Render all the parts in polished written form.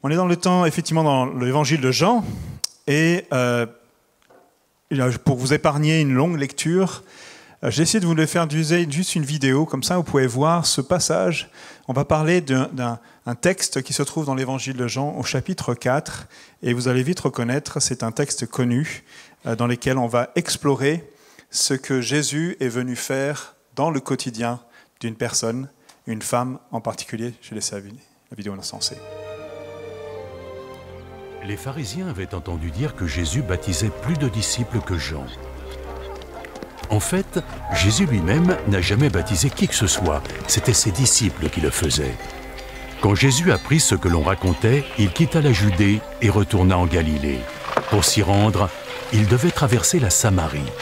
On est dans le temps, effectivement, dans l'évangile de Jean, et pour vous épargner une longue lecture, j'ai essayé de vous le faire d'user juste une vidéo, comme ça vous pouvez voir ce passage. On va parler d'un texte qui se trouve dans l'évangile de Jean au chapitre 4, et vous allez vite reconnaître, c'est un texte connu dans lequel on va explorer ce que Jésus est venu faire dans le quotidien d'une personne, une femme en particulier. Je laisse la vidéo insensée. Les pharisiens avaient entendu dire que Jésus baptisait plus de disciples que Jean. En fait, Jésus lui-même n'a jamais baptisé qui que ce soit, c'était ses disciples qui le faisaient. Quand Jésus apprit ce que l'on racontait, il quitta la Judée et retourna en Galilée. Pour s'y rendre, il devait traverser la Samarie.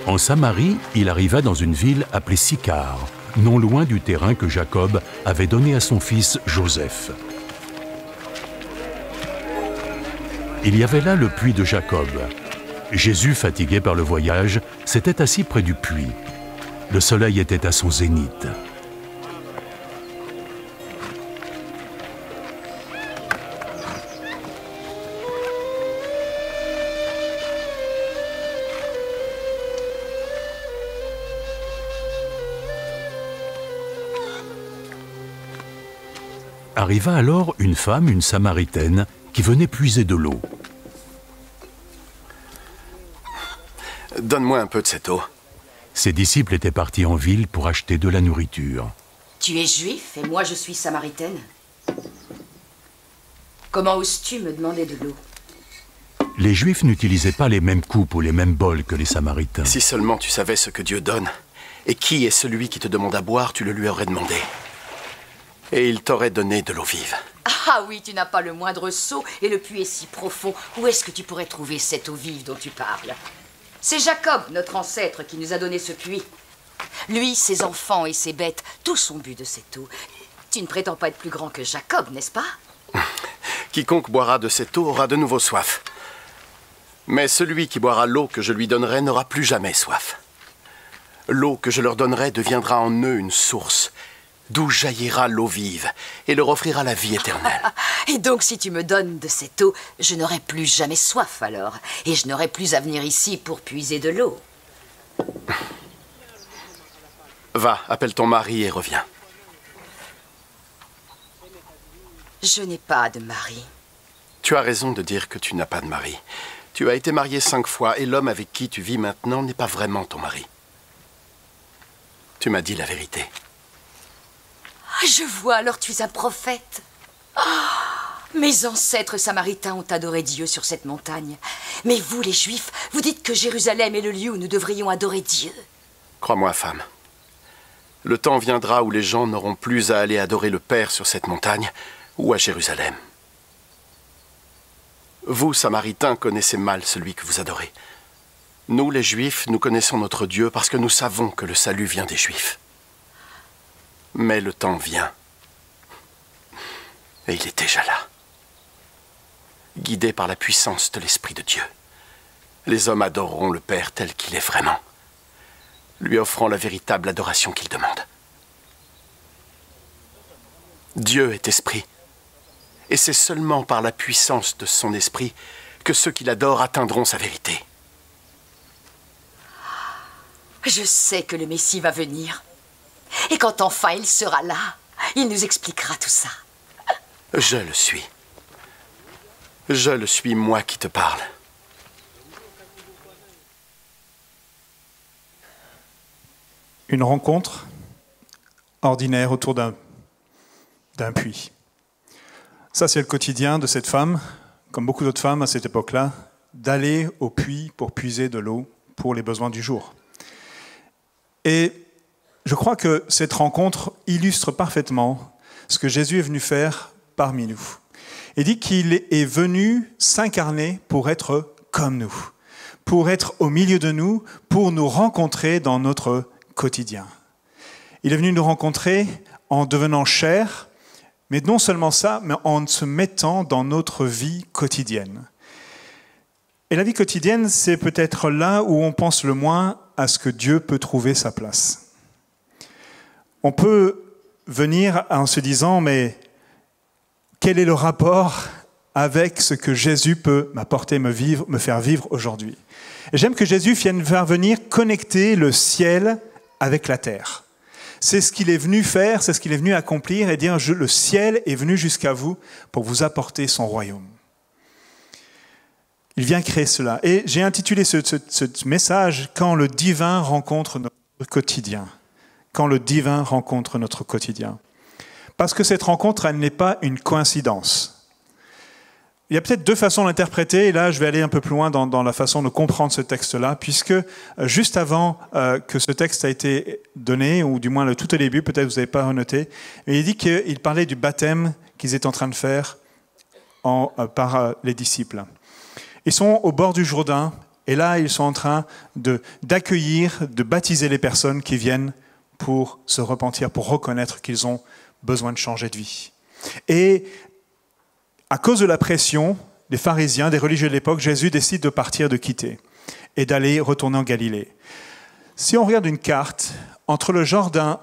En Samarie, il arriva dans une ville appelée Sychar, non loin du terrain que Jacob avait donné à son fils Joseph. Il y avait là le puits de Jacob. Jésus, fatigué par le voyage, s'était assis près du puits. Le soleil était à son zénith. Arriva alors une femme, une Samaritaine, qui venait puiser de l'eau. Donne-moi un peu de cette eau. Ses disciples étaient partis en ville pour acheter de la nourriture. Tu es juif et moi je suis samaritaine. Comment oses-tu me demander de l'eau? Les Juifs n'utilisaient pas les mêmes coupes ou les mêmes bols que les Samaritains. Si seulement tu savais ce que Dieu donne, et qui est celui qui te demande à boire, tu le lui aurais demandé. Et il t'aurait donné de l'eau vive. Ah oui, tu n'as pas le moindre seau et le puits est si profond. Où est-ce que tu pourrais trouver cette eau vive dont tu parles? C'est Jacob, notre ancêtre, qui nous a donné ce puits. Lui, ses enfants et ses bêtes, tous ont bu de cette eau. Tu ne prétends pas être plus grand que Jacob, n'est-ce pas? Quiconque boira de cette eau aura de nouveau soif. Mais celui qui boira l'eau que je lui donnerai n'aura plus jamais soif. L'eau que je leur donnerai deviendra en eux une source, d'où jaillira l'eau vive, et leur offrira la vie éternelle. Et donc, si tu me donnes de cette eau, je n'aurai plus jamais soif alors, et je n'aurai plus à venir ici pour puiser de l'eau. Va, appelle ton mari et reviens. Je n'ai pas de mari. Tu as raison de dire que tu n'as pas de mari. Tu as été mariée 5 fois, et l'homme avec qui tu vis maintenant n'est pas vraiment ton mari. Tu m'as dit la vérité. Je vois, alors tu es un prophète. Mes ancêtres samaritains ont adoré Dieu sur cette montagne. Mais vous, les Juifs, vous dites que Jérusalem est le lieu où nous devrions adorer Dieu. Crois-moi, femme. Le temps viendra où les gens n'auront plus à aller adorer le Père sur cette montagne ou à Jérusalem. Vous, Samaritains, connaissez mal celui que vous adorez. Nous, les Juifs, nous connaissons notre Dieu parce que nous savons que le salut vient des Juifs. Mais le temps vient. Et il est déjà là. Guidé par la puissance de l'Esprit de Dieu, les hommes adoreront le Père tel qu'il est vraiment, lui offrant la véritable adoration qu'il demande. Dieu est esprit, et c'est seulement par la puissance de son esprit que ceux qui l'adorent atteindront sa vérité. Je sais que le Messie va venir. Et quand enfin il sera là, il nous expliquera tout ça. Je le suis. Je le suis, moi qui te parle. Une rencontre ordinaire autour d'un puits. Ça, c'est le quotidien de cette femme, comme beaucoup d'autres femmes à cette époque-là, d'aller au puits pour puiser de l'eau pour les besoins du jour. Et je crois que cette rencontre illustre parfaitement ce que Jésus est venu faire parmi nous. Il dit qu'il est venu s'incarner pour être comme nous, pour être au milieu de nous, pour nous rencontrer dans notre quotidien. Il est venu nous rencontrer en devenant chair, mais non seulement ça, mais en se mettant dans notre vie quotidienne. Et la vie quotidienne, c'est peut-être là où on pense le moins à ce que Dieu peut trouver sa place. On peut venir en se disant, mais quel est le rapport avec ce que Jésus peut m'apporter, me faire vivre aujourd'hui? Et j'aime que Jésus vienne faire venir connecter le ciel avec la terre. C'est ce qu'il est venu faire, c'est ce qu'il est venu accomplir et dire, le ciel est venu jusqu'à vous pour vous apporter son royaume. Il vient créer cela. Et j'ai intitulé ce message « Quand le divin rencontre notre quotidien ». Quand le divin rencontre notre quotidien. Parce que cette rencontre, elle n'est pas une coïncidence. Il y a peut-être deux façons d'interpréter, et là je vais aller un peu plus loin dans la façon de comprendre ce texte-là, puisque juste avant que ce texte a été donné, ou du moins le tout au début, peut-être vous n'avez pas renoté, il dit qu'il parlait du baptême qu'ils étaient en train de faire par les disciples. Ils sont au bord du Jourdain, et là ils sont en train d'accueillir, de baptiser les personnes qui viennent pour se repentir, pour reconnaître qu'ils ont besoin de changer de vie. Et à cause de la pression des pharisiens, des religieux de l'époque, Jésus décide de partir, de quitter et d'aller retourner en Galilée. Si on regarde une carte, entre le Jourdain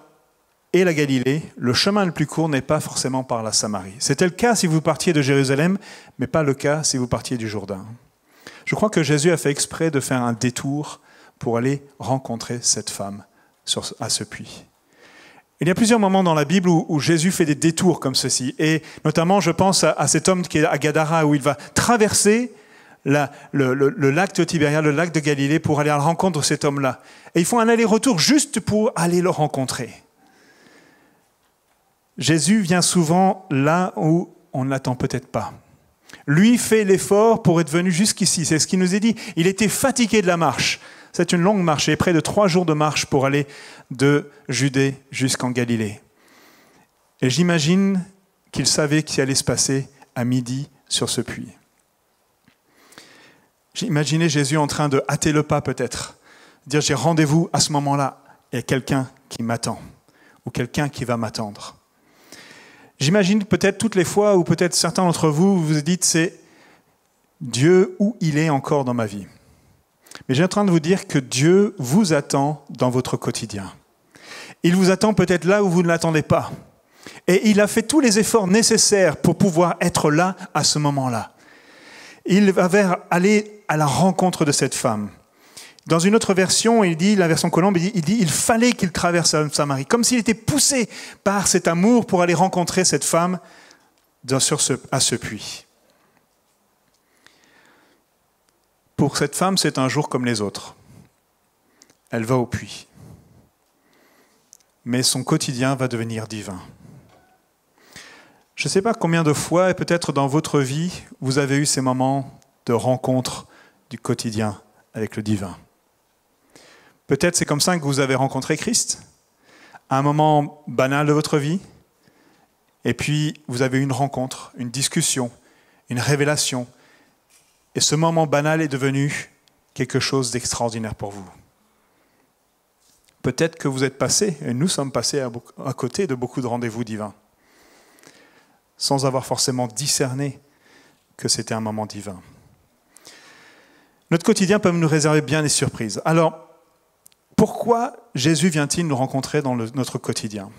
et la Galilée, le chemin le plus court n'est pas forcément par la Samarie. C'était le cas si vous partiez de Jérusalem, mais pas le cas si vous partiez du Jourdain. Je crois que Jésus a fait exprès de faire un détour pour aller rencontrer cette femme à ce puits. Il y a plusieurs moments dans la Bible où Jésus fait des détours comme ceci. Et notamment, je pense à cet homme qui est à Gadara, où il va traverser le lac de Tibériade, le lac de Galilée, pour aller à la rencontre de cet homme-là. Et ils font un aller-retour juste pour aller le rencontrer. Jésus vient souvent là où on ne l'attend peut-être pas. Lui fait l'effort pour être venu jusqu'ici. C'est ce qu'il nous est dit. Il était fatigué de la marche. C'est une longue marche, et près de 3 jours de marche pour aller de Judée jusqu'en Galilée. Et j'imagine qu'il savait qu'il allait se passer à midi sur ce puits. J'imaginais Jésus en train de hâter le pas peut-être, dire j'ai rendez-vous à ce moment-là, il y a quelqu'un qui m'attend, ou quelqu'un qui va m'attendre. J'imagine peut-être toutes les fois, ou peut-être certains d'entre vous vous dites c'est Dieu où il est encore dans ma vie. Mais j'ai en train de vous dire que Dieu vous attend dans votre quotidien. Il vous attend peut-être là où vous ne l'attendez pas. Et il a fait tous les efforts nécessaires pour pouvoir être là à ce moment-là. Il va aller à la rencontre de cette femme. Dans une autre version, il dit, la version Colombe, il dit il fallait qu'il traverse la Samarie, comme s'il était poussé par cet amour pour aller rencontrer cette femme à ce puits. Pour cette femme, c'est un jour comme les autres. Elle va au puits. Mais son quotidien va devenir divin. Je ne sais pas combien de fois, et peut-être dans votre vie, vous avez eu ces moments de rencontre du quotidien avec le divin. Peut-être c'est comme ça que vous avez rencontré Christ, à un moment banal de votre vie, et puis vous avez eu une rencontre, une discussion, une révélation, et ce moment banal est devenu quelque chose d'extraordinaire pour vous. Peut-être que vous êtes passé, et nous sommes passés à côté de beaucoup de rendez-vous divins, sans avoir forcément discerné que c'était un moment divin. Notre quotidien peut nous réserver bien des surprises. Alors, pourquoi Jésus vient-il nous rencontrer dans notre quotidien?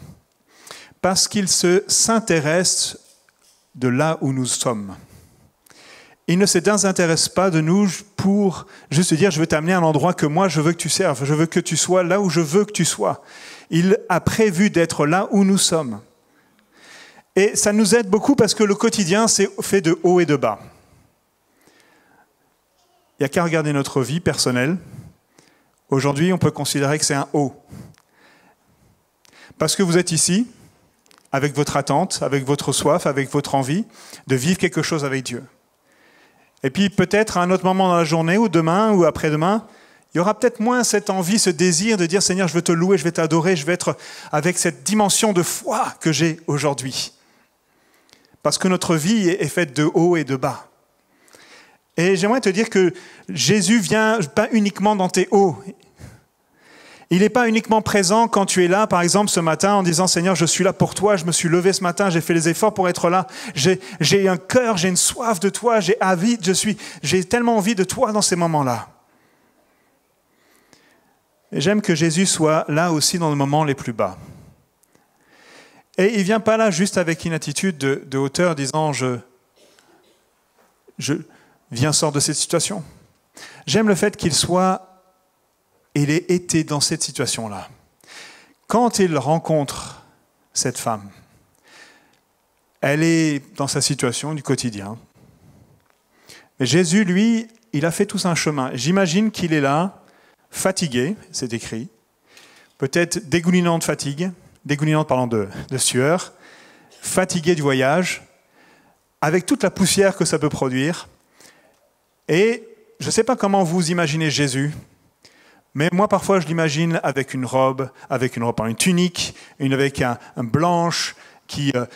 Parce qu'il s'intéresse de là où nous sommes. Il ne se désintéresse pas de nous pour juste dire « je veux t'amener à un endroit que moi je veux que tu serves, je veux que tu sois là où je veux que tu sois ». Il a prévu d'être là où nous sommes. Et ça nous aide beaucoup parce que le quotidien, c'est fait de haut et de bas. Il n'y a qu'à regarder notre vie personnelle. Aujourd'hui, on peut considérer que c'est un haut. Parce que vous êtes ici, avec votre attente, avec votre soif, avec votre envie de vivre quelque chose avec Dieu. Et puis peut-être à un autre moment dans la journée, ou demain, ou après-demain, il y aura peut-être moins cette envie, ce désir de dire « Seigneur, je veux te louer, je vais t'adorer, je vais être avec cette dimension de foi que j'ai aujourd'hui. » Parce que notre vie est faite de haut et de bas. Et j'aimerais te dire que Jésus vient pas uniquement dans tes hauts. Il n'est pas uniquement présent quand tu es là, par exemple, ce matin, en disant « Seigneur, je suis là pour toi, je me suis levé ce matin, j'ai fait les efforts pour être là, j'ai un cœur, j'ai une soif de toi, j'ai tellement envie de toi dans ces moments-là. » Et j'aime que Jésus soit là aussi dans les moments les plus bas. Et il ne vient pas là juste avec une attitude de hauteur disant je viens, sors de cette situation. J'aime le fait qu'il ait été dans cette situation-là. Quand il rencontre cette femme, elle est dans sa situation du quotidien. Mais Jésus, lui, il a fait tout un chemin. J'imagine qu'il est là, fatigué, c'est écrit, peut-être dégoulinant de fatigue, de sueur, fatigué du voyage, avec toute la poussière que ça peut produire. Et je ne sais pas comment vous imaginez Jésus, mais moi parfois je l'imagine avec une tunique, avec un blanche, comme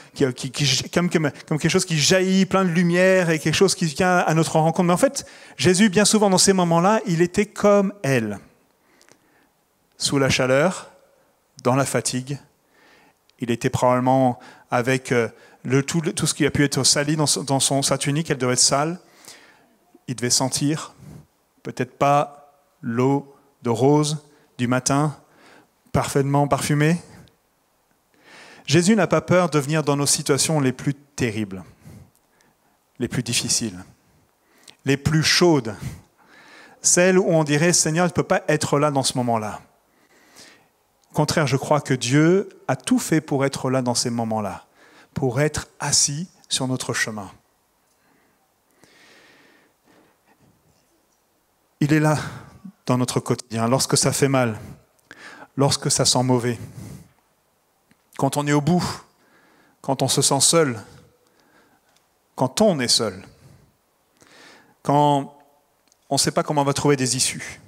quelque chose qui jaillit, plein de lumière, et quelque chose qui vient à notre rencontre. Mais en fait, Jésus, bien souvent dans ces moments-là, il était comme elle, sous la chaleur, dans la fatigue. Il était probablement avec tout ce qui a pu être sali dans sa tunique, elle devait être sale. Il devait sentir, peut-être pas l'eau de rose du matin, parfaitement parfumée. Jésus n'a pas peur de venir dans nos situations les plus terribles, les plus difficiles, les plus chaudes, celles où on dirait « Seigneur, tu ne peux pas être là dans ce moment-là ». Au contraire, je crois que Dieu a tout fait pour être là dans ces moments-là, pour être assis sur notre chemin. Il est là dans notre quotidien, lorsque ça fait mal, lorsque ça sent mauvais, quand on est au bout, quand on se sent seul, quand on est seul, quand on ne sait pas comment on va trouver des issues,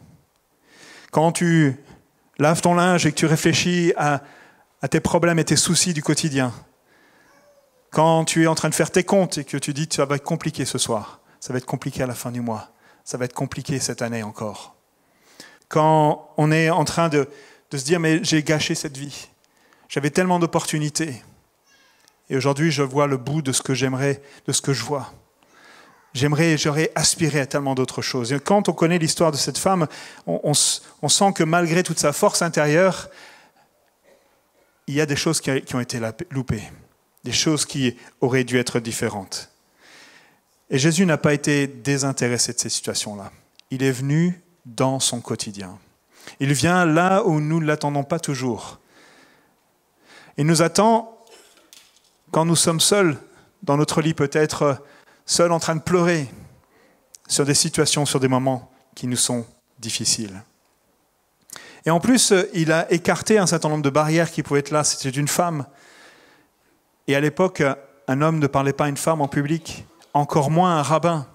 quand tu laves ton linge et que tu réfléchis à tes problèmes et tes soucis du quotidien, quand tu es en train de faire tes comptes et que tu dis que ça va être compliqué ce soir, ça va être compliqué à la fin du mois, ça va être compliqué cette année encore. Quand on est en train de se dire « mais j'ai gâché cette vie, j'avais tellement d'opportunités et aujourd'hui je vois le bout de ce que j'aimerais, de ce que je vois. J'aurais aspiré à tellement d'autres choses. » Et quand on connaît l'histoire de cette femme, on sent que malgré toute sa force intérieure, il y a des choses qui ont été loupées, des choses qui auraient dû être différentes. Et Jésus n'a pas été désintéressé de ces situations-là. Il est venu dans son quotidien. Il vient là où nous ne l'attendons pas toujours. Il nous attend quand nous sommes seuls, dans notre lit peut-être, seuls en train de pleurer, sur des situations, sur des moments qui nous sont difficiles. Et en plus, il a écarté un certain nombre de barrières qui pouvaient être là. C'était une femme. Et à l'époque, un homme ne parlait pas à une femme en public, encore moins un rabbin.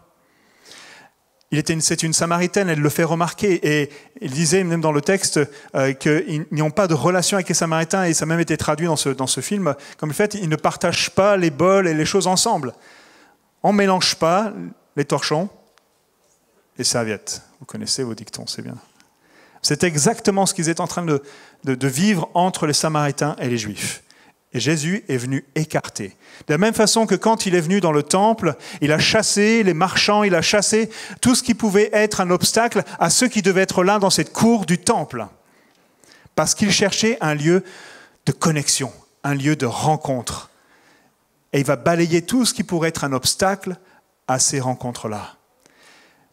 C'est une Samaritaine, elle le fait remarquer. Et il disait, même dans le texte, qu'ils n'ont pas de relation avec les Samaritains, et ça a même été traduit dans ce film, comme le fait, ils ne partagent pas les bols et les choses ensemble. On ne mélange pas les torchons, les serviettes. Vous connaissez vos dictons, c'est bien. C'est exactement ce qu'ils étaient en train de vivre entre les Samaritains et les Juifs. Et Jésus est venu écarter. De la même façon que quand il est venu dans le temple, il a chassé les marchands, il a chassé tout ce qui pouvait être un obstacle à ceux qui devaient être là dans cette cour du temple. Parce qu'il cherchait un lieu de connexion, un lieu de rencontre. Et il va balayer tout ce qui pourrait être un obstacle à ces rencontres-là.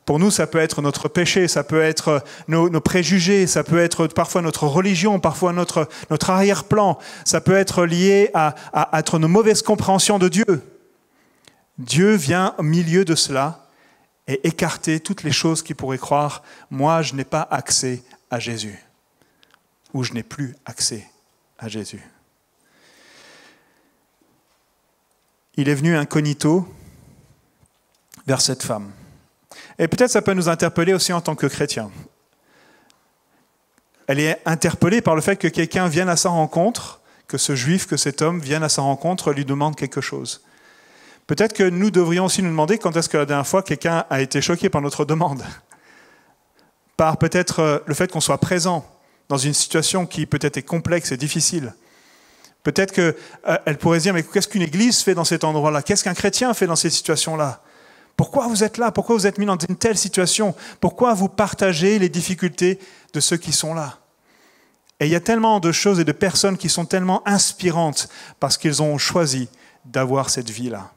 Pour nous, ça peut être notre péché, ça peut être nos préjugés, ça peut être parfois notre religion, parfois notre arrière-plan, ça peut être lié à nos mauvaises compréhensions de Dieu. Dieu vient au milieu de cela et écarter toutes les choses qui pourraient croire « moi, je n'ai pas accès à Jésus » ou « je n'ai plus accès à Jésus ». Il est venu incognito vers cette femme. Et peut-être ça peut nous interpeller aussi en tant que chrétiens. Elle est interpellée par le fait que quelqu'un vienne à sa rencontre, que ce juif, que cet homme vienne à sa rencontre, lui demande quelque chose. Peut-être que nous devrions aussi nous demander quand est-ce que la dernière fois quelqu'un a été choqué par notre demande. Par peut-être le fait qu'on soit présent dans une situation qui peut-être est complexe et difficile. Peut-être qu'elle pourrait se dire, mais qu'est-ce qu'une église fait dans cet endroit-là? Qu'est-ce qu'un chrétien fait dans cette situation-là? Pourquoi vous êtes là? Pourquoi vous êtes mis dans une telle situation? Pourquoi vous partagez les difficultés de ceux qui sont là? Et il y a tellement de choses et de personnes qui sont tellement inspirantes parce qu'ils ont choisi d'avoir cette vie-là.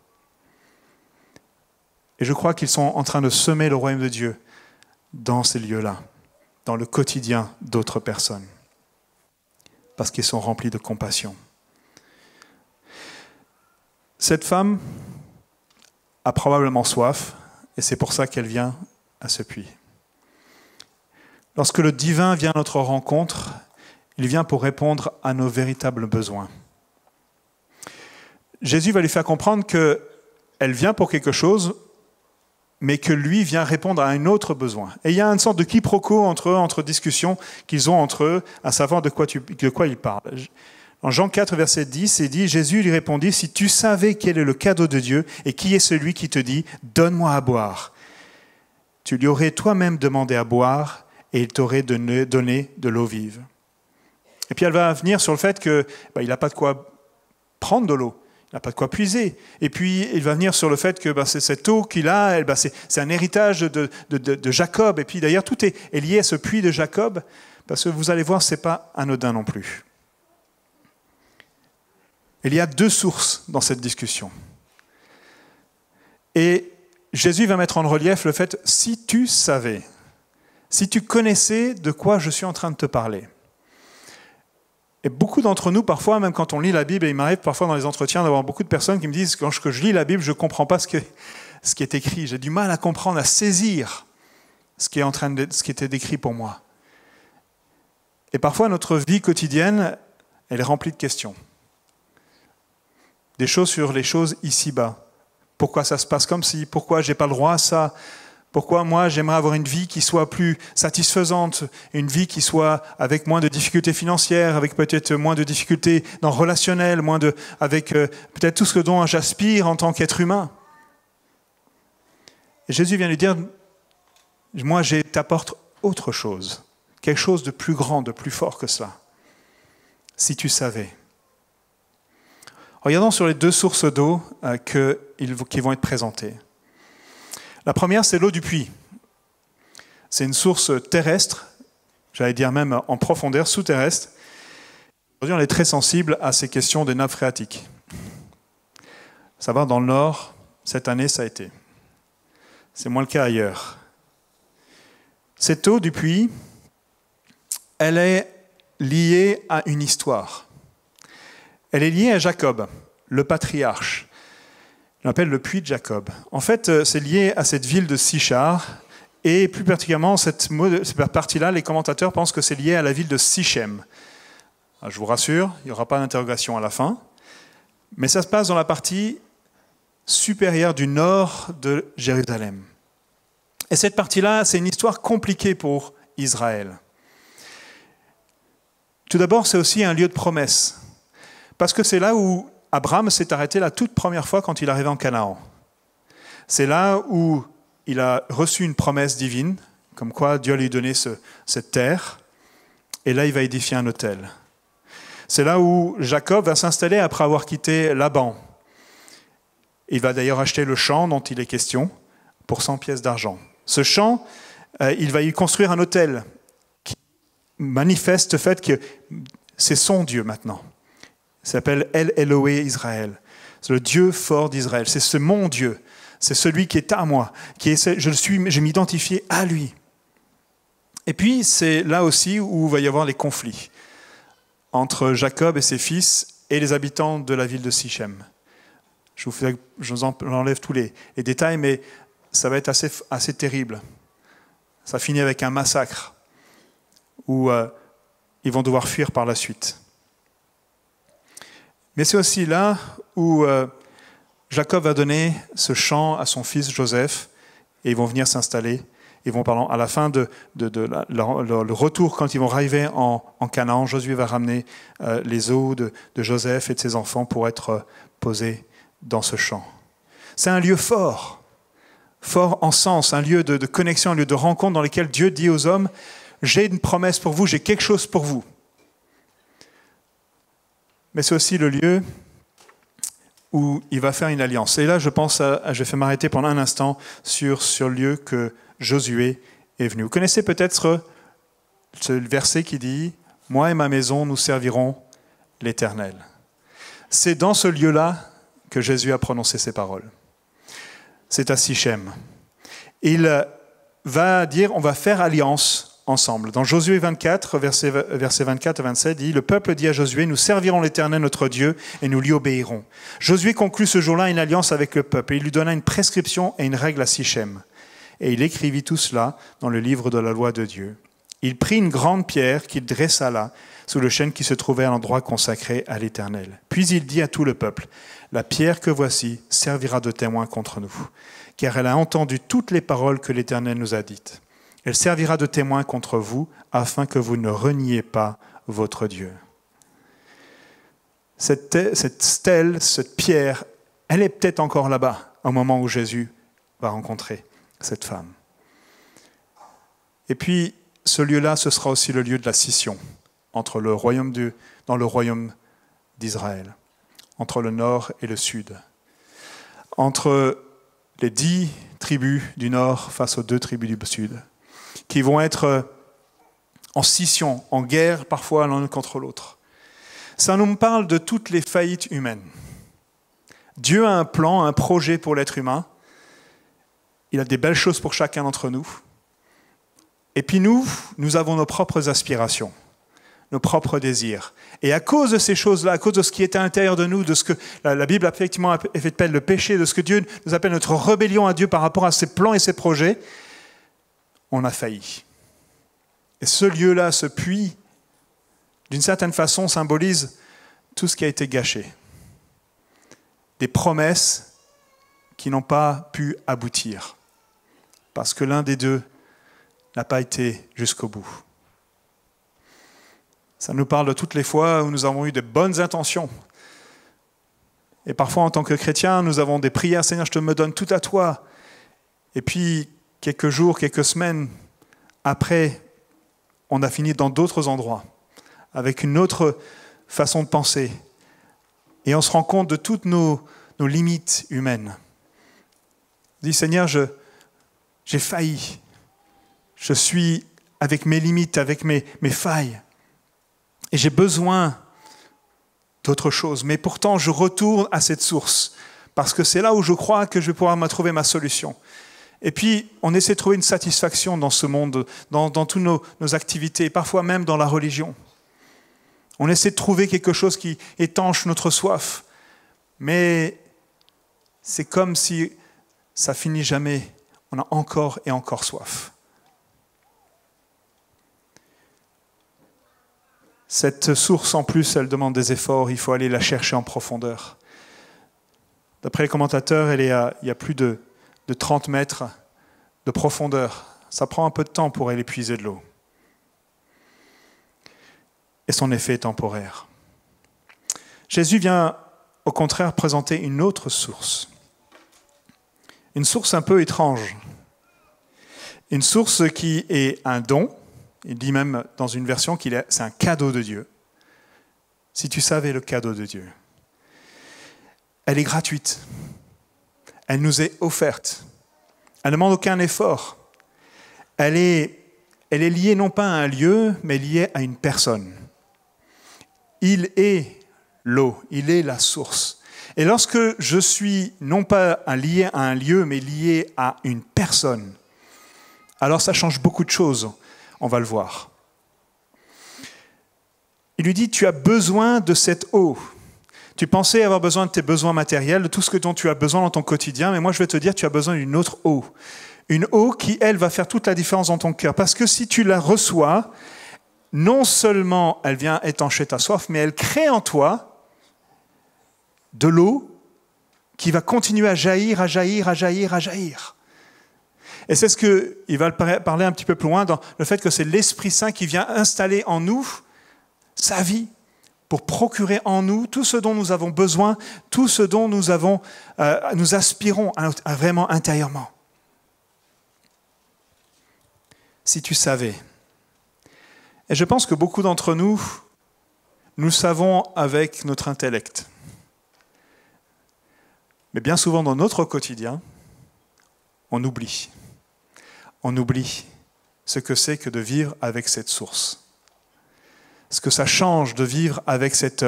Et je crois qu'ils sont en train de semer le royaume de Dieu dans ces lieux-là, dans le quotidien d'autres personnes, parce qu'ils sont remplis de compassion. Cette femme a probablement soif, et c'est pour ça qu'elle vient à ce puits. Lorsque le divin vient à notre rencontre, il vient pour répondre à nos véritables besoins. Jésus va lui faire comprendre qu'elle vient pour quelque chose, mais que lui vient répondre à un autre besoin. Et il y a une sorte de quiproquo entre discussions qu'ils ont entre eux, à savoir de quoi ils parlent. En Jean 4, verset 10, il dit, Jésus lui répondit, « Si tu savais quel est le cadeau de Dieu et qui est celui qui te dit, donne-moi à boire, tu lui aurais toi-même demandé à boire et il t'aurait donné de l'eau vive. » Et puis elle va venir sur le fait qu'il n'a pas de quoi prendre de l'eau. Il n'a pas de quoi puiser. Et puis, il va venir sur le fait que c'est cette eau qu'il a, c'est un héritage de Jacob. Et puis, d'ailleurs, tout est lié à ce puits de Jacob, parce que vous allez voir, ce n'est pas anodin non plus. Il y a deux sources dans cette discussion. Et Jésus va mettre en relief le fait, si tu savais, si tu connaissais de quoi je suis en train de te parler. Et beaucoup d'entre nous, parfois, même quand on lit la Bible, et il m'arrive parfois dans les entretiens d'avoir beaucoup de personnes qui me disent quand je lis la Bible, je ne comprends pas ce qui est écrit. J'ai du mal à comprendre, à saisir ce qui était décrit pour moi. Et parfois, notre vie quotidienne, elle est remplie de questions. Des choses sur les choses ici-bas. Pourquoi ça se passe comme ci? Pourquoi je n'ai pas le droit à ça? Pourquoi moi, j'aimerais avoir une vie qui soit plus satisfaisante, une vie qui soit avec moins de difficultés financières, avec peut-être moins de difficultés dans le relationnel, avec peut-être tout ce dont j'aspire en tant qu'être humain. Et Jésus vient lui dire, moi, je t'apporte autre chose, quelque chose de plus grand, de plus fort que cela. Si tu savais. Regardons sur les deux sources d'eau qui vont être présentées. La première, c'est l'eau du puits. C'est une source terrestre, j'allais dire même en profondeur, sous-terrestre. Aujourd'hui, on est très sensible à ces questions des nappes phréatiques. Savoir dans le Nord, cette année, ça a été. C'est moins le cas ailleurs. Cette eau du puits, elle est liée à une histoire. Elle est liée à Jacob, le patriarche. On l'appelle le puits de Jacob. En fait, c'est lié à cette ville de Sichar, et plus particulièrement, cette partie-là, les commentateurs pensent que c'est lié à la ville de Sichem. Alors, je vous rassure, il n'y aura pas d'interrogation à la fin, mais ça se passe dans la partie supérieure du nord de Jérusalem. Et cette partie-là, c'est une histoire compliquée pour Israël. Tout d'abord, c'est aussi un lieu de promesse, parce que c'est là où Abraham s'est arrêté la toute première fois quand il arrivait en Canaan. C'est là où il a reçu une promesse divine, comme quoi Dieu lui donnait cette terre, et là il va édifier un autel. C'est là où Jacob va s'installer après avoir quitté Laban. Il va d'ailleurs acheter le champ dont il est question pour 100 pièces d'argent. Ce champ, il va y construire un autel qui manifeste le fait que c'est son Dieu maintenant. Il s'appelle El Eloé Israël. C'est le Dieu fort d'Israël. C'est mon Dieu. C'est celui qui est à moi. Je m'identifie à lui. Et puis, c'est là aussi où il va y avoir les conflits entre Jacob et ses fils et les habitants de la ville de Sichem. Je vous enlève tous les détails, mais ça va être assez terrible. Ça finit avec un massacre où ils vont devoir fuir par la suite. Mais c'est aussi là où Jacob va donner ce champ à son fils Joseph, et ils vont venir s'installer. Ils vont, à la fin de le retour, quand ils vont arriver en Canaan, Josué va ramener les os de Joseph et de ses enfants pour être posés dans ce champ. C'est un lieu fort en sens, un lieu de connexion, un lieu de rencontre dans lequel Dieu dit aux hommes, j'ai une promesse pour vous, j'ai quelque chose pour vous. Mais c'est aussi le lieu où il va faire une alliance. Et là, je vais m'arrêter pendant un instant sur le lieu que Josué est venu. Vous connaissez peut-être ce verset qui dit « moi et ma maison, nous servirons l'Éternel. C'est dans ce lieu-là que Jésus a prononcé ces paroles. C'est à Sichem. Il va dire, on va faire alliance ensemble. Dans Josué 24, versets 24 à 27, il dit, le peuple dit à Josué, nous servirons l'Éternel notre Dieu et nous lui obéirons. Josué conclut ce jour-là une alliance avec le peuple et il lui donna une prescription et une règle à Sichem. Et il écrivit tout cela dans le livre de la loi de Dieu. Il prit une grande pierre qu'il dressa là, sous le chêne qui se trouvait à l'endroit consacré à l'Éternel. Puis il dit à tout le peuple, la pierre que voici servira de témoin contre nous, car elle a entendu toutes les paroles que l'Éternel nous a dites. Elle servira de témoin contre vous, afin que vous ne reniez pas votre Dieu. Cette stèle, cette pierre, elle est peut-être encore là-bas, au moment où Jésus va rencontrer cette femme. Et puis, ce lieu-là, ce sera aussi le lieu de la scission entre dans le royaume d'Israël, entre le nord et le sud, entre les 10 tribus du nord face aux 2 tribus du sud, qui vont être en scission, en guerre parfois l'un contre l'autre. Ça nous parle de toutes les faillites humaines. Dieu a un plan, un projet pour l'être humain. Il a des belles choses pour chacun d'entre nous. Et puis nous avons nos propres aspirations, nos propres désirs. Et à cause de ces choses-là, à cause de ce qui est à l'intérieur de nous, de ce que la Bible effectivement appelle le péché, de ce que Dieu nous appelle notre rébellion à Dieu par rapport à ses plans et ses projets, on a failli. Et ce lieu-là, ce puits, d'une certaine façon, symbolise tout ce qui a été gâché. Des promesses qui n'ont pas pu aboutir, parce que l'un des deux n'a pas été jusqu'au bout. Ça nous parle de toutes les fois où nous avons eu de bonnes intentions. Et parfois, en tant que chrétiens, nous avons des prières, Seigneur, je te me donne tout à toi. Et puis, quelques jours, quelques semaines après, on a fini dans d'autres endroits, avec une autre façon de penser. Et on se rend compte de toutes nos limites humaines. On dit, Seigneur, j'ai failli. Je suis avec mes limites, avec mes failles. Et j'ai besoin d'autre chose. Mais pourtant, je retourne à cette source. Parce que c'est là où je crois que je vais pouvoir trouver ma solution. Et puis, on essaie de trouver une satisfaction dans ce monde, dans toutes nos activités, parfois même dans la religion. On essaie de trouver quelque chose qui étanche notre soif. Mais c'est comme si ça finit jamais. On a encore et encore soif. Cette source, en plus, elle demande des efforts. Il faut aller la chercher en profondeur. D'après les commentateurs, il y a plus de 30 mètres de profondeur. Ça prend un peu de temps pour aller puiser de l'eau. Et son effet est temporaire. Jésus vient, au contraire, présenter une autre source. Une source un peu étrange. Une source qui est un don. Il dit même dans une version c'est un cadeau de Dieu. Si tu savais le cadeau de Dieu. Elle est gratuite. Elle nous est offerte. Elle ne demande aucun effort. Elle est liée non pas à un lieu, mais liée à une personne. Il est l'eau, il est la source. Et lorsque je suis non pas lié à un lieu, mais lié à une personne, alors ça change beaucoup de choses. On va le voir. Il lui dit, tu as besoin de cette eau. Tu pensais avoir besoin de tes besoins matériels, de tout ce dont tu as besoin dans ton quotidien, mais moi je vais te dire, tu as besoin d'une autre eau. Une eau qui, elle, va faire toute la différence dans ton cœur. Parce que si tu la reçois, non seulement elle vient étancher ta soif, mais elle crée en toi de l'eau qui va continuer à jaillir, à jaillir, à jaillir, à jaillir. Et c'est ce qu'il va parler un petit peu plus loin dans le fait que c'est l'Esprit Saint qui vient installer en nous sa vie pour procurer en nous tout ce dont nous avons besoin, tout ce dont nous aspirons à vraiment intérieurement. Si tu savais. Et je pense que beaucoup d'entre nous, nous savons avec notre intellect. Mais bien souvent dans notre quotidien, on oublie. On oublie ce que c'est que de vivre avec cette source. ce que ça change de vivre avec cette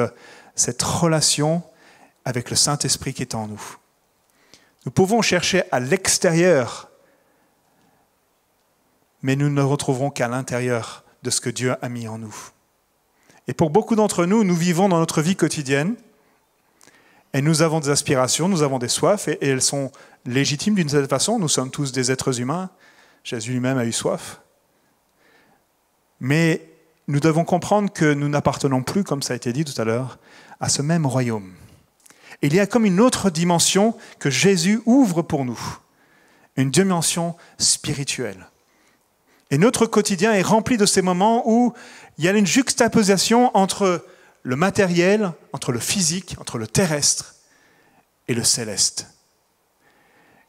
relation avec le Saint-Esprit qui est en nous. Nous pouvons chercher à l'extérieur, mais nous ne retrouverons qu'à l'intérieur de ce que Dieu a mis en nous. Et pour beaucoup d'entre nous, nous vivons dans notre vie quotidienne et nous avons des aspirations, nous avons des soifs et elles sont légitimes d'une certaine façon. Nous sommes tous des êtres humains. Jésus lui-même a eu soif. Mais nous devons comprendre que nous n'appartenons plus, comme ça a été dit tout à l'heure, à ce même royaume. Il y a comme une autre dimension que Jésus ouvre pour nous, une dimension spirituelle. Et notre quotidien est rempli de ces moments où il y a une juxtaposition entre le matériel, entre le physique, entre le terrestre et le céleste.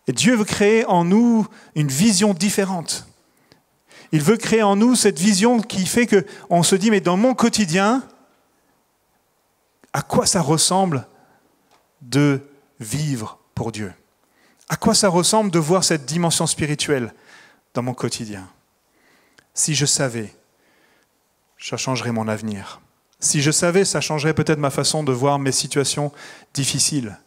Et Dieu veut créer en nous une vision différente. Il veut créer en nous cette vision qui fait qu'on se dit, mais dans mon quotidien, à quoi ça ressemble de vivre pour Dieu? À quoi ça ressemble de voir cette dimension spirituelle dans mon quotidien? Si je savais, ça changerait mon avenir. Si je savais, ça changerait peut-être ma façon de voir mes situations difficiles,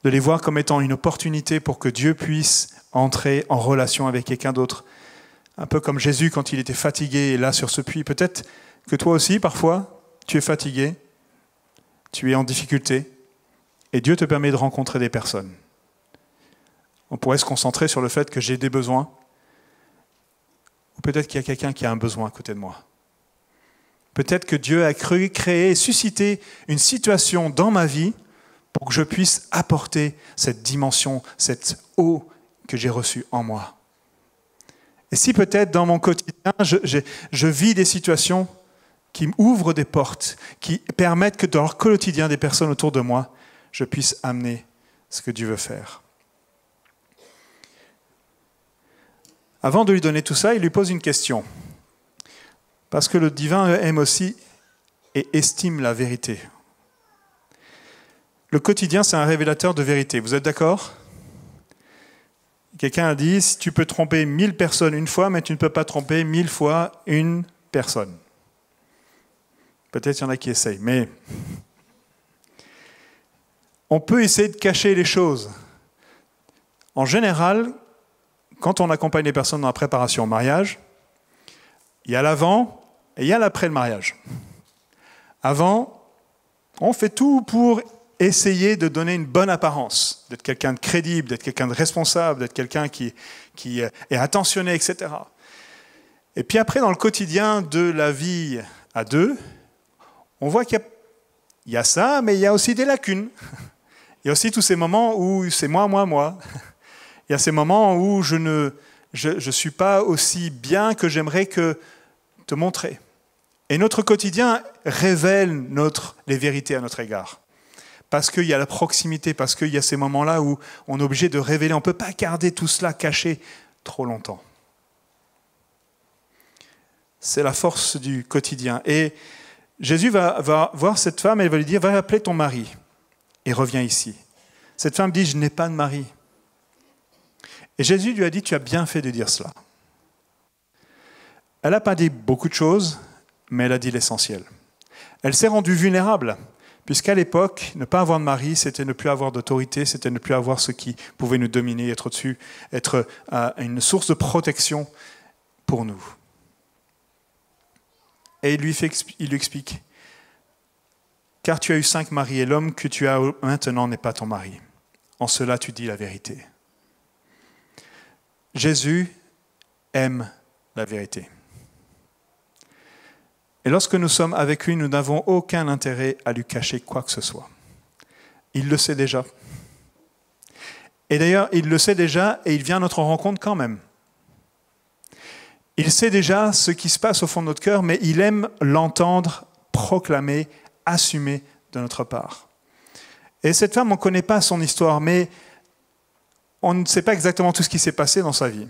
de les voir comme étant une opportunité pour que Dieu puisse entrer en relation avec quelqu'un d'autre. Un peu comme Jésus quand il était fatigué et là sur ce puits. Peut-être que toi aussi, parfois, tu es fatigué, tu es en difficulté, et Dieu te permet de rencontrer des personnes. On pourrait se concentrer sur le fait que j'ai des besoins, ou peut-être qu'il y a quelqu'un qui a un besoin à côté de moi. Peut-être que Dieu a cru, créé, suscité une situation dans ma vie pour que je puisse apporter cette dimension, cette eau que j'ai reçue en moi. Et si peut-être dans mon quotidien, je vis des situations qui m'ouvrent des portes, qui permettent que dans le quotidien des personnes autour de moi, je puisse amener ce que Dieu veut faire. Avant de lui donner tout ça, il lui pose une question. Parce que le divin aime aussi et estime la vérité. Le quotidien, c'est un révélateur de vérité. Vous êtes d'accord ? Quelqu'un a dit, si tu peux tromper 1000 personnes une fois, mais tu ne peux pas tromper 1000 fois une personne. Peut-être qu'il y en a qui essayent, mais on peut essayer de cacher les choses. En général, quand on accompagne les personnes dans la préparation au mariage, il y a l'avant et il y a l'après le mariage. Avant, on fait tout pour essayer de donner une bonne apparence, d'être quelqu'un de crédible, d'être quelqu'un de responsable, d'être quelqu'un qui est attentionné, etc. Et puis après, dans le quotidien de la vie à deux, on voit qu'il y a ça, mais il y a aussi des lacunes. Il y a aussi tous ces moments où c'est moi. Il y a ces moments où je ne suis pas aussi bien que j'aimerais que te montrer. Et notre quotidien révèle les vérités à notre égard. Parce qu'il y a la proximité, parce qu'il y a ces moments-là où on est obligé de révéler. On ne peut pas garder tout cela caché trop longtemps. C'est la force du quotidien. Et Jésus va voir cette femme et il va lui dire, va appeler ton mari et reviens ici. Cette femme dit, je n'ai pas de mari. Et Jésus lui a dit, tu as bien fait de dire cela. Elle n'a pas dit beaucoup de choses, mais elle a dit l'essentiel. Elle s'est rendue vulnérable, puisqu'à l'époque, ne pas avoir de mari, c'était ne plus avoir d'autorité, c'était ne plus avoir ce qui pouvait nous dominer, être au-dessus, être une source de protection pour nous. Et il lui explique, car tu as eu 5 maris, et l'homme que tu as maintenant n'est pas ton mari. En cela, tu dis la vérité. Jésus aime la vérité. Et lorsque nous sommes avec lui, nous n'avons aucun intérêt à lui cacher quoi que ce soit. Il le sait déjà. Et d'ailleurs, il le sait déjà et il vient à notre rencontre quand même. Il sait déjà ce qui se passe au fond de notre cœur, mais il aime l'entendre proclamer, assumer de notre part. Et cette femme, on ne connaît pas son histoire, mais on ne sait pas exactement tout ce qui s'est passé dans sa vie.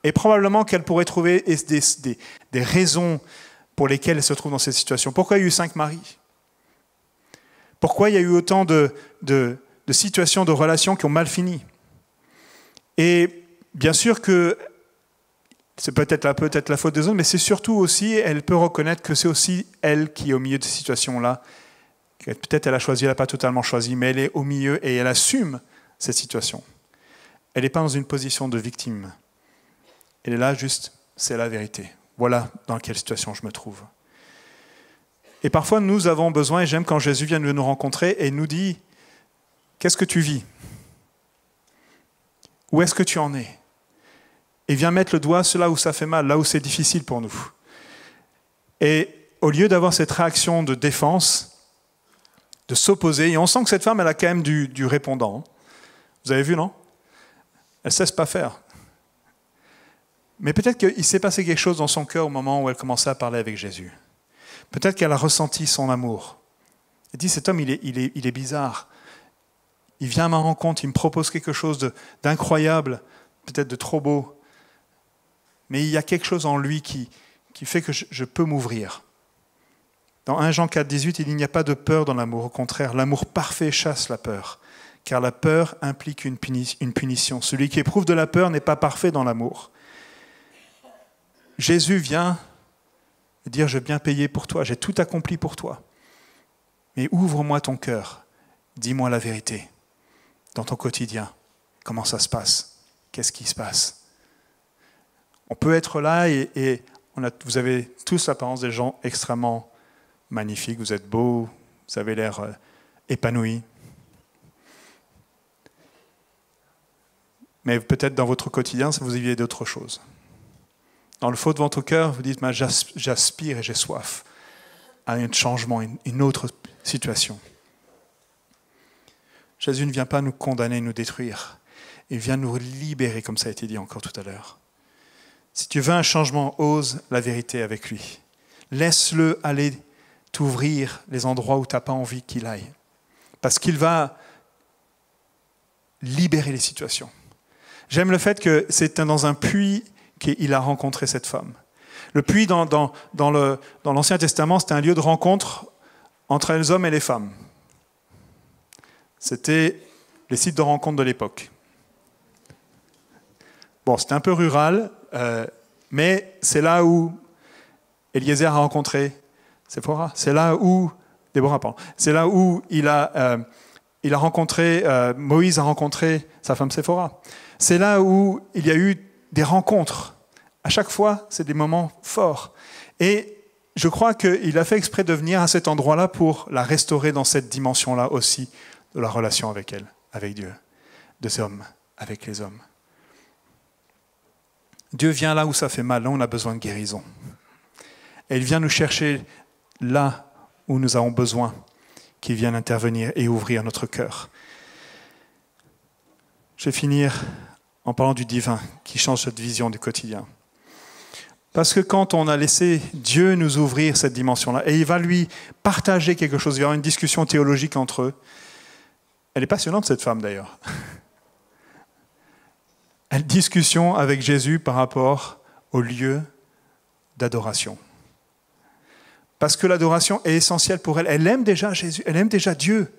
Et probablement qu'elle pourrait trouver des raisons pour lesquelles elle se trouve dans cette situation. Pourquoi il y a eu 5 maris ? Pourquoi il y a eu autant de situations, de relations qui ont mal fini ? Et bien sûr que C'est peut-être la faute des autres, mais c'est surtout aussi, elle peut reconnaître que c'est aussi elle qui est au milieu de ces situations-là. Peut-être elle a choisi, elle n'a pas totalement choisi, mais elle est au milieu et elle assume cette situation. Elle n'est pas dans une position de victime. Elle est là juste, c'est la vérité. Voilà dans quelle situation je me trouve. Et parfois, nous avons besoin, et j'aime quand Jésus vient de nous rencontrer et nous dit, qu'est-ce que tu vis? Où est-ce que tu en es? Et vient mettre le doigt là où ça fait mal, là où c'est difficile pour nous. Et au lieu d'avoir cette réaction de défense, de s'opposer, et on sent que cette femme, elle a quand même du répondant. Vous avez vu, non? Elle ne cesse pas faire. Mais peut-être qu'il s'est passé quelque chose dans son cœur au moment où elle commençait à parler avec Jésus. Peut-être qu'elle a ressenti son amour. Elle dit, cet homme, il est bizarre. Il vient à ma rencontre, il me propose quelque chose d'incroyable, peut-être de trop beau. Mais il y a quelque chose en lui qui fait que je peux m'ouvrir. Dans 1 Jean 4, 18, il n'y a pas de peur dans l'amour. Au contraire, l'amour parfait chasse la peur. Car la peur implique une punition. Celui qui éprouve de la peur n'est pas parfait dans l'amour. Jésus vient dire, je vais bien payer pour toi, j'ai tout accompli pour toi. Mais ouvre-moi ton cœur, dis-moi la vérité. Dans ton quotidien, comment ça se passe? Qu'est-ce qui se passe? On peut être là et vous avez tous l'apparence des gens extrêmement magnifiques, vous êtes beaux, vous avez l'air épanouis. Mais peut-être dans votre quotidien, vous viviez d'autres choses. Dans le fond de votre cœur, vous dites, j'aspire et j'ai soif à un changement, une autre situation. Jésus ne vient pas nous condamner, nous détruire. Il vient nous libérer, comme ça a été dit encore tout à l'heure. Si tu veux un changement, ose la vérité avec lui. Laisse-le aller t'ouvrir les endroits où tu n'as pas envie qu'il aille. Parce qu'il va libérer les situations. J'aime le fait que c'est dans un puits qu'il a rencontré cette femme. Le puits dans l'Ancien Testament, c'était un lieu de rencontre entre les hommes et les femmes. C'était les sites de rencontre de l'époque. Bon, c'était un peu rural, mais c'est là où Eliezer a rencontré Séphora. C'est là où Déborah, pardon. C'est là où il a rencontré Moïse a rencontré sa femme Séphora. C'est là où il y a eu des rencontres. À chaque fois, c'est des moments forts. Et je crois qu'il a fait exprès de venir à cet endroit-là pour la restaurer dans cette dimension-là aussi de la relation avec elle, avec Dieu, des hommes, avec les hommes. Dieu vient là où ça fait mal, là où on a besoin de guérison. Et il vient nous chercher là où nous avons besoin qu'il vienne intervenir et ouvrir notre cœur. Je vais finir en parlant du divin qui change cette vision du quotidien. Parce que quand on a laissé Dieu nous ouvrir cette dimension-là, et il va lui partager quelque chose, il y aura une discussion théologique entre eux. Elle est passionnante, cette femme d'ailleurs. Une discussion avec Jésus par rapport au lieu d'adoration. Parce que l'adoration est essentielle pour elle. Elle aime déjà Jésus, elle aime déjà Dieu.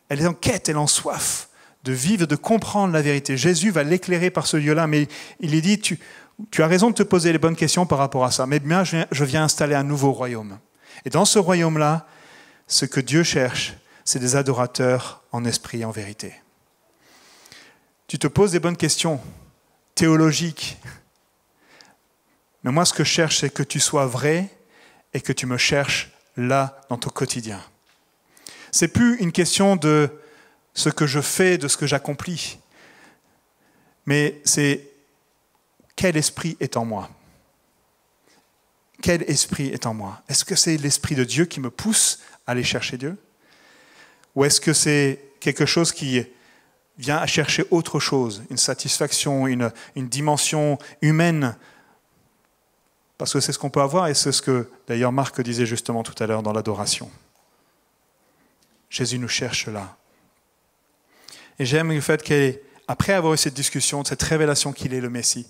Elle est en quête, elle est en soif de vivre, de comprendre la vérité. Jésus va l'éclairer par ce lieu-là, mais il lui dit, tu as raison de te poser les bonnes questions par rapport à ça, mais bien, je viens installer un nouveau royaume. Et dans ce royaume-là, ce que Dieu cherche, c'est des adorateurs en esprit et en vérité. Tu te poses des bonnes questions théologiques, mais moi, ce que je cherche, c'est que tu sois vrai et que tu me cherches là, dans ton quotidien. C'est plus une question de ce que je fais, de ce que j'accomplis, mais c'est quel esprit est en moi? Quel esprit est en moi? Est-ce que c'est l'esprit de Dieu qui me pousse à aller chercher Dieu? Ou est-ce que c'est quelque chose qui vient à chercher autre chose, une satisfaction, une dimension humaine? Parce que c'est ce qu'on peut avoir, et c'est ce que d'ailleurs Marc disait justement tout à l'heure dans l'adoration. Jésus nous cherche là. Et j'aime le fait qu'après avoir eu cette discussion, cette révélation qu'il est le Messie,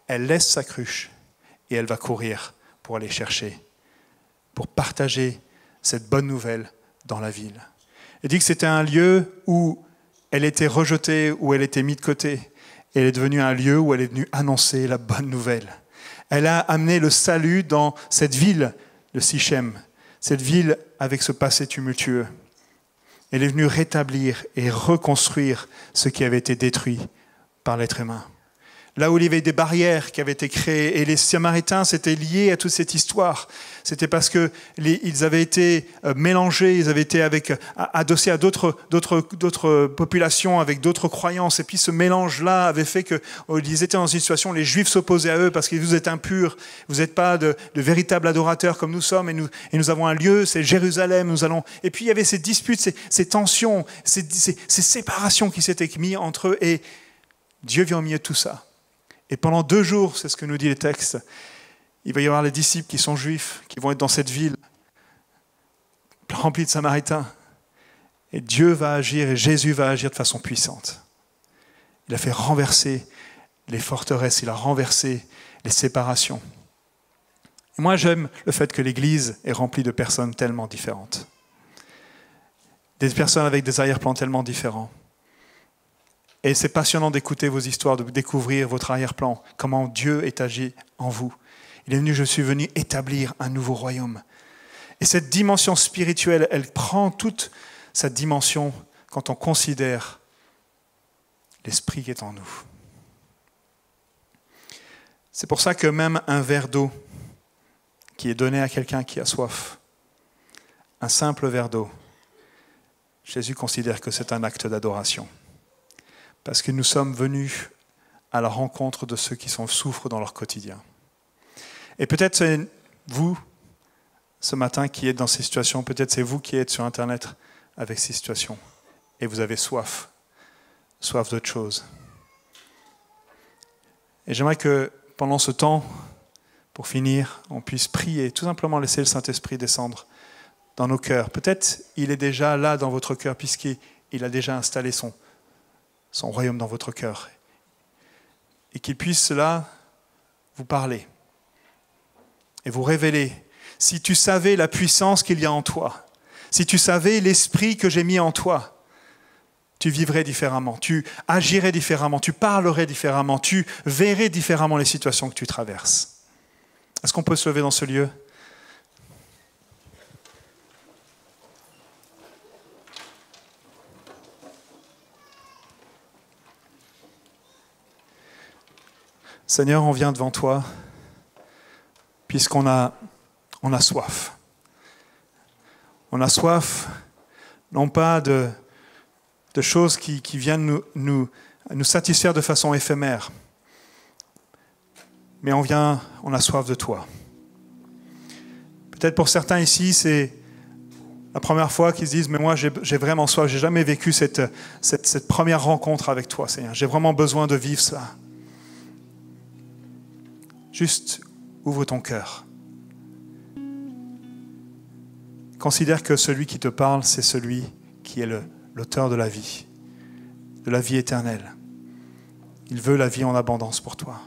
elle laisse sa cruche et elle va courir pour aller chercher, pour partager cette bonne nouvelle dans la ville. Elle dit que c'était un lieu où elle était rejetée, où elle était mise de côté. Et elle est devenue un lieu où elle est venue annoncer la bonne nouvelle. Elle a amené le salut dans cette ville de Sichem, cette ville avec ce passé tumultueux. Elle est venue rétablir et reconstruire ce qui avait été détruit par l'être humain. Là où il y avait des barrières qui avaient été créées, et les Samaritains s'étaient liés à toute cette histoire. C'était parce qu'ils avaient été mélangés, ils avaient été adossés à d'autres populations avec d'autres croyances. Et puis ce mélange-là avait fait qu'ils étaient dans une situation où les Juifs s'opposaient à eux parce que vous êtes impurs, vous n'êtes pas de véritables adorateurs comme nous sommes, et nous avons un lieu, c'est Jérusalem. Et puis il y avait ces disputes, ces tensions, ces séparations qui s'étaient mises entre eux, et Dieu vient au milieu de tout ça. Et pendant 2 jours, c'est ce que nous dit le texte, il va y avoir les disciples qui sont juifs, qui vont être dans cette ville remplie de Samaritains. Et Dieu va agir, et Jésus va agir de façon puissante. Il a fait renverser les forteresses, il a renversé les séparations. Et moi, j'aime le fait que l'Église est remplie de personnes tellement différentes. Des personnes avec des arrière-plans tellement différents. Et c'est passionnant d'écouter vos histoires, de découvrir votre arrière-plan, comment Dieu est agi en vous. Je suis venu établir un nouveau royaume. Et cette dimension spirituelle, elle prend toute sa dimension quand on considère l'Esprit qui est en nous. C'est pour ça que même un verre d'eau qui est donné à quelqu'un qui a soif, un simple verre d'eau, Jésus considère que c'est un acte d'adoration. Parce que nous sommes venus à la rencontre de ceux qui souffrent dans leur quotidien. Et peut-être c'est vous, ce matin, qui êtes dans ces situations, peut-être c'est vous qui êtes sur Internet avec ces situations, et vous avez soif d'autre chose. Et j'aimerais que pendant ce temps, pour finir, on puisse prier, tout simplement laisser le Saint-Esprit descendre dans nos cœurs. Peut-être il est déjà là dans votre cœur, puisqu'il a déjà installé son royaume dans votre cœur. Et qu'il puisse là vous parler et vous révéler. Si tu savais la puissance qu'il y a en toi, si tu savais l'esprit que j'ai mis en toi, tu vivrais différemment, tu agirais différemment, tu parlerais différemment, tu verrais différemment les situations que tu traverses. Est-ce qu'on peut se lever dans ce lieu ? Seigneur, on vient devant toi puisqu'on a soif. On a soif, non pas de choses qui viennent nous satisfaire de façon éphémère, mais on a soif de toi. Peut-être pour certains ici, c'est la première fois qu'ils se disent « Mais moi, j'ai vraiment soif, j'ai jamais vécu cette première rencontre avec toi, Seigneur. J'ai vraiment besoin de vivre ça. » Juste ouvre ton cœur. Considère que celui qui te parle, c'est celui qui est l'auteur de la vie éternelle. Il veut la vie en abondance pour toi.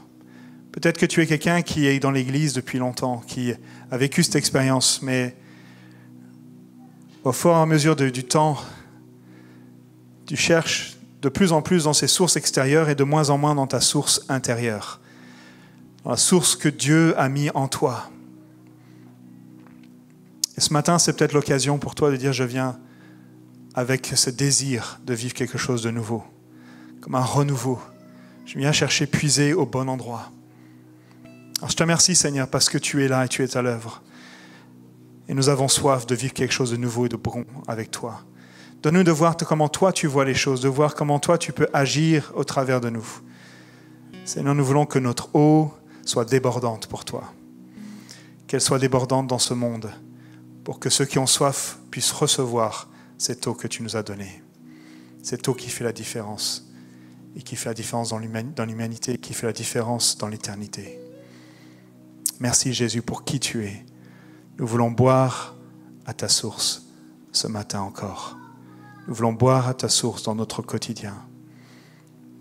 Peut-être que tu es quelqu'un qui est dans l'Église depuis longtemps, qui a vécu cette expérience, mais au fur et à mesure du temps, tu cherches de plus en plus dans ces sources extérieures et de moins en moins dans ta source intérieure. Dans la source que Dieu a mis en toi. Et ce matin, c'est peut-être l'occasion pour toi de dire « Je viens avec ce désir de vivre quelque chose de nouveau, comme un renouveau. Je viens chercher, puiser au bon endroit. » Alors je te remercie, Seigneur, parce que tu es là et tu es à l'œuvre. Et nous avons soif de vivre quelque chose de nouveau et de bon avec toi. Donne-nous de voir comment toi tu vois les choses, de voir comment toi tu peux agir au travers de nous. Seigneur, nous voulons que notre eau soit débordante pour toi. Qu'elle soit débordante dans ce monde, pour que ceux qui ont soif puissent recevoir cette eau que tu nous as donnée. Cette eau qui fait la différence, et qui fait la différence dans l'humanité, et qui fait la différence dans l'éternité. Merci Jésus pour qui tu es. Nous voulons boire à ta source ce matin encore. Nous voulons boire à ta source dans notre quotidien,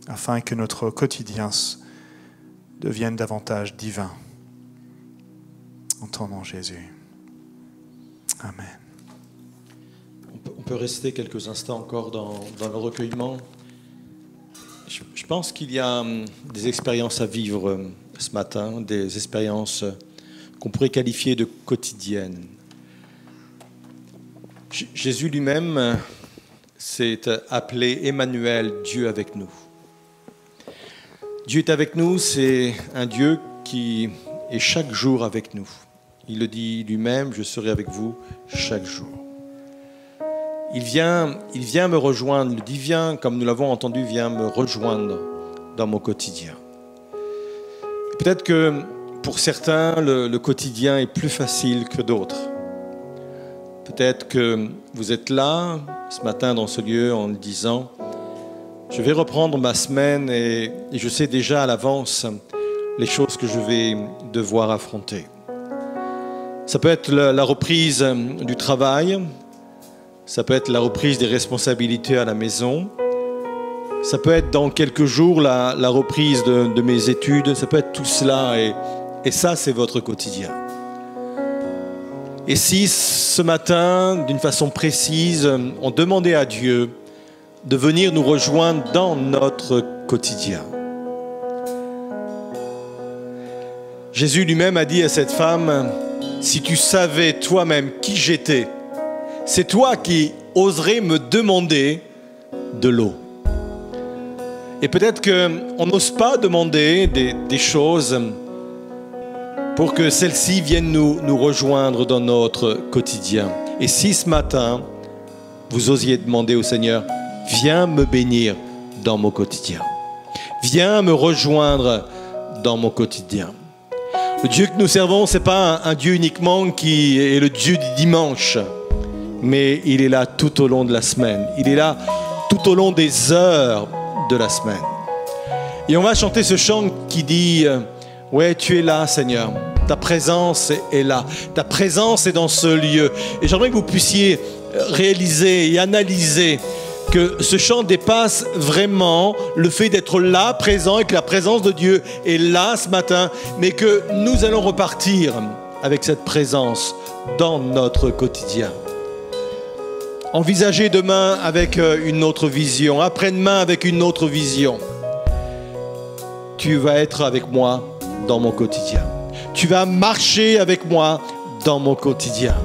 afin que notre quotidien devienne davantage divin. En ton nom, Jésus. Amen. On peut rester quelques instants encore dans le recueillement. Je pense qu'il y a des expériences à vivre ce matin, des expériences qu'on pourrait qualifier de quotidiennes. Jésus lui-même s'est appelé Emmanuel, Dieu avec nous. Dieu est avec nous, c'est un Dieu qui est chaque jour avec nous. Il le dit lui-même, je serai avec vous chaque jour. Il vient me rejoindre, le divin, comme nous l'avons entendu, vient me rejoindre dans mon quotidien. Peut-être que pour certains, le quotidien est plus facile que d'autres. Peut-être que vous êtes là, ce matin, dans ce lieu, en disant « Je vais reprendre ma semaine et je sais déjà à l'avance les choses que je vais devoir affronter. » Ça peut être la reprise du travail, ça peut être la reprise des responsabilités à la maison, ça peut être dans quelques jours la reprise de mes études, ça peut être tout cela et ça c'est votre quotidien. Et si ce matin, d'une façon précise, on demandait à Dieu de venir nous rejoindre dans notre quotidien. Jésus lui-même a dit à cette femme, si tu savais toi-même qui j'étais, c'est toi qui oserais me demander de l'eau. Et peut-être qu'on n'ose pas demander des choses pour que celles-ci viennent nous rejoindre dans notre quotidien. Et si ce matin, vous osiez demander au Seigneur, viens me bénir dans mon quotidien. Viens me rejoindre dans mon quotidien. Le Dieu que nous servons, ce n'est pas un Dieu uniquement qui est le Dieu du dimanche, mais il est là tout au long de la semaine. Il est là tout au long des heures de la semaine. Et on va chanter ce chant qui dit « Ouais, tu es là, Seigneur. Ta présence est là. Ta présence est dans ce lieu. » Et j'aimerais que vous puissiez réaliser et analyser que ce chant dépasse vraiment le fait d'être là, présent, et que la présence de Dieu est là ce matin, mais que nous allons repartir avec cette présence dans notre quotidien. Envisagez demain avec une autre vision, après-demain avec une autre vision. Tu vas être avec moi dans mon quotidien. Tu vas marcher avec moi dans mon quotidien.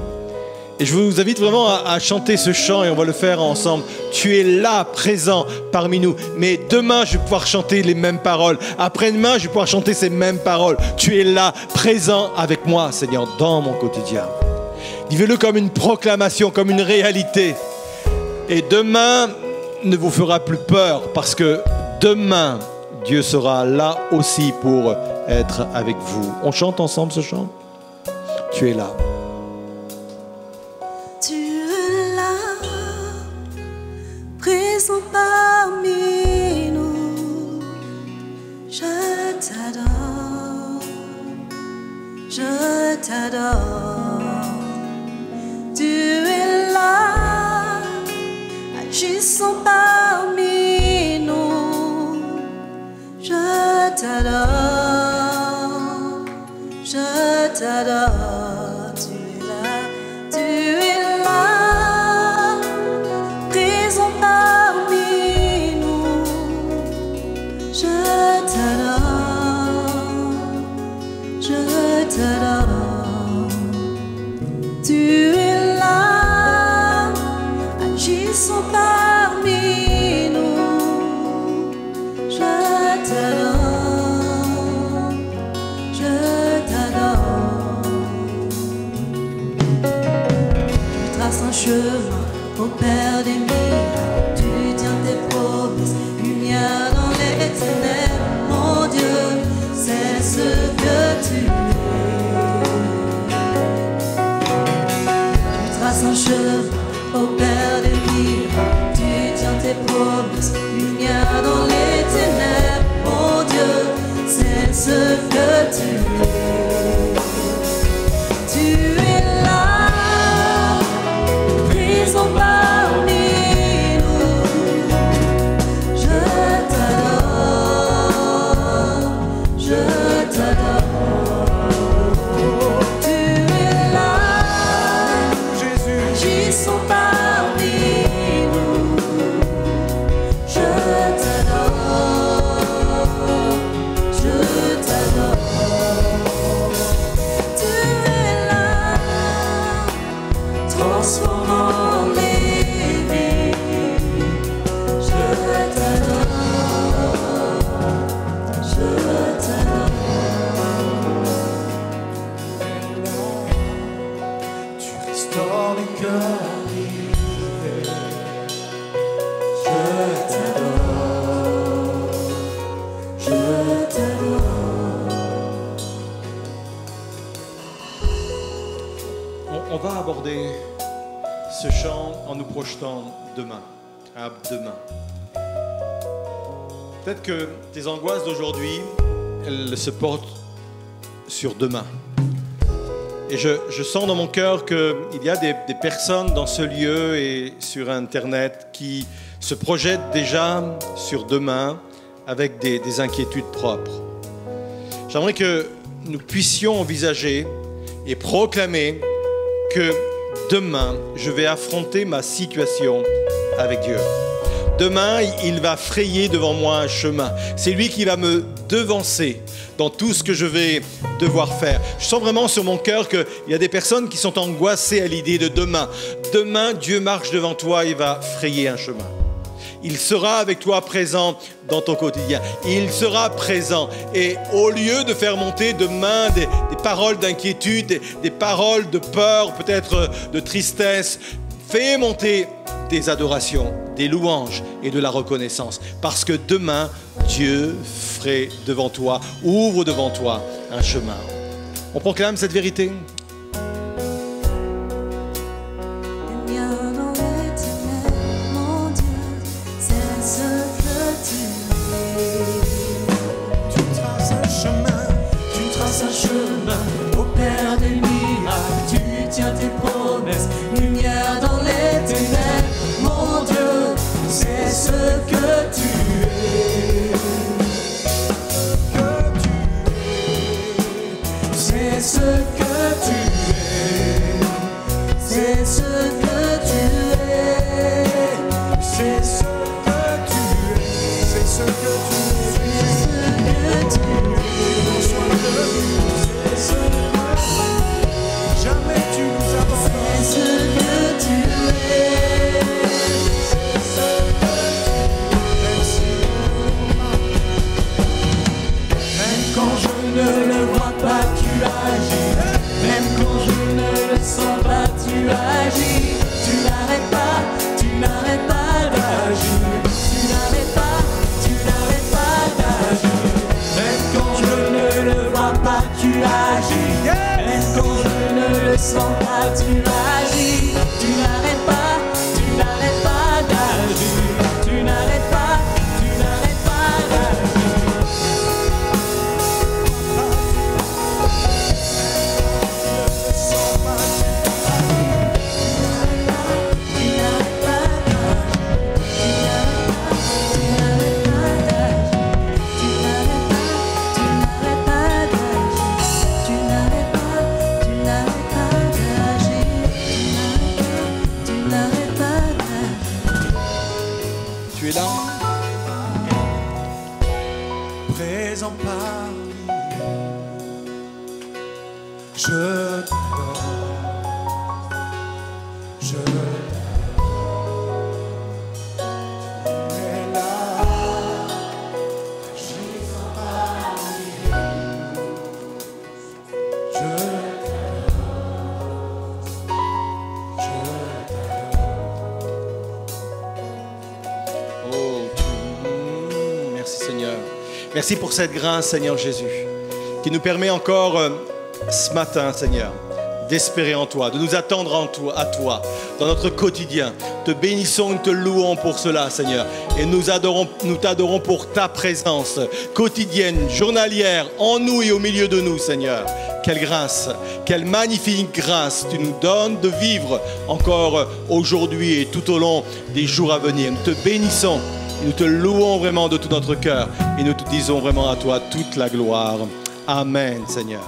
Et je vous invite vraiment à chanter ce chant et on va le faire ensemble. Tu es là, présent parmi nous. Mais demain, je vais pouvoir chanter les mêmes paroles. Après-demain, je vais pouvoir chanter ces mêmes paroles. Tu es là, présent avec moi, Seigneur, dans mon quotidien. Vivez-le comme une proclamation, comme une réalité. Et demain ne vous fera plus peur parce que demain, Dieu sera là aussi pour être avec vous. On chante ensemble ce chant? Tu es là. Tu es là, présent parmi nous. Je t'adore, je t'adore. Tu es là, agissant parmi nous. Je t'adore, je t'adore. Tu es là, présent parmi nous. Je t'adore, je t'adore. Tu es là, agissant parmi nous. Je t'adore, je t'adore. Tu traces un chemin au Père des miracles. Tu tiens tes promesses, lumière dans les ténèbres. Mon Dieu, c'est ce que tu es. Tu traces un chemin au Père des miracles. Tu tiens tes promesses, lumière dans les ténèbres. Mon Dieu, c'est ce que tu es. Tu es là, présent parmi nous. Je t'adore, je t'adore. Tu es là, Jésus, agissant parmi nous. Je t'adore, je t'adore. On va aborder ce chant en nous projetant demain, à demain. Peut-être que tes angoisses d'aujourd'hui, elles se portent sur demain. Et je sens dans mon cœur qu'il y a des personnes dans ce lieu et sur Internet qui se projettent déjà sur demain avec des inquiétudes propres. J'aimerais que nous puissions envisager et proclamer que demain, je vais affronter ma situation avec Dieu. Demain, il va frayer devant moi un chemin. C'est lui qui va me devancer dans tout ce que je vais devoir faire. Je sens vraiment sur mon cœur qu'il y a des personnes qui sont angoissées à l'idée de demain. Demain, Dieu marche devant toi et va frayer un chemin. Il sera avec toi présent dans ton quotidien. Il sera présent. Et au lieu de faire monter demain des paroles d'inquiétude, des paroles de peur, peut-être de tristesse, fais monter des adorations, des louanges et de la reconnaissance. Parce que demain, Dieu ferait devant toi, ouvre devant toi un chemin. On proclame cette vérité. Tes promesses, lumière dans les ténèbres, mon Dieu, c'est ce que tu es. C'est ce que tu es. C'est ce que tu es. C'est ce que tu es. C'est ce que tu es. C'est ce que tu es. Sois de nous. C'est ce que jamais tu nous abandonnes. C'est ce que tu es. C'est ce que tu es. Même quand je ne le vois pas, tu agis. Même quand je ne le sens pas, tu agis. Tu n'arrêtes pas d'agir. Tu n'arrêtes pas d'agir. Même quand je ne le vois pas, tu agis. Même quand je ne le sens pas, tu agis. Tu n'arrêtes pas d'agir. Tu n'arrêtes pas d'agir. Tu es là? Présent parmi nous, je t'adore, je t'adore. Tu es là, présent parmi nous, je Merci Seigneur. Merci pour cette grâce, Seigneur Jésus, qui nous permet encore ce matin, Seigneur, d'espérer en toi, de nous attendre à toi, dans notre quotidien. Te bénissons, nous te louons pour cela, Seigneur. Et nous t'adorons pour ta présence quotidienne, journalière, en nous et au milieu de nous, Seigneur. Quelle grâce, quelle magnifique grâce tu nous donnes de vivre encore aujourd'hui et tout au long des jours à venir. Nous te bénissons, nous te louons vraiment de tout notre cœur et nous te disons vraiment à toi toute la gloire. Amen, Seigneur.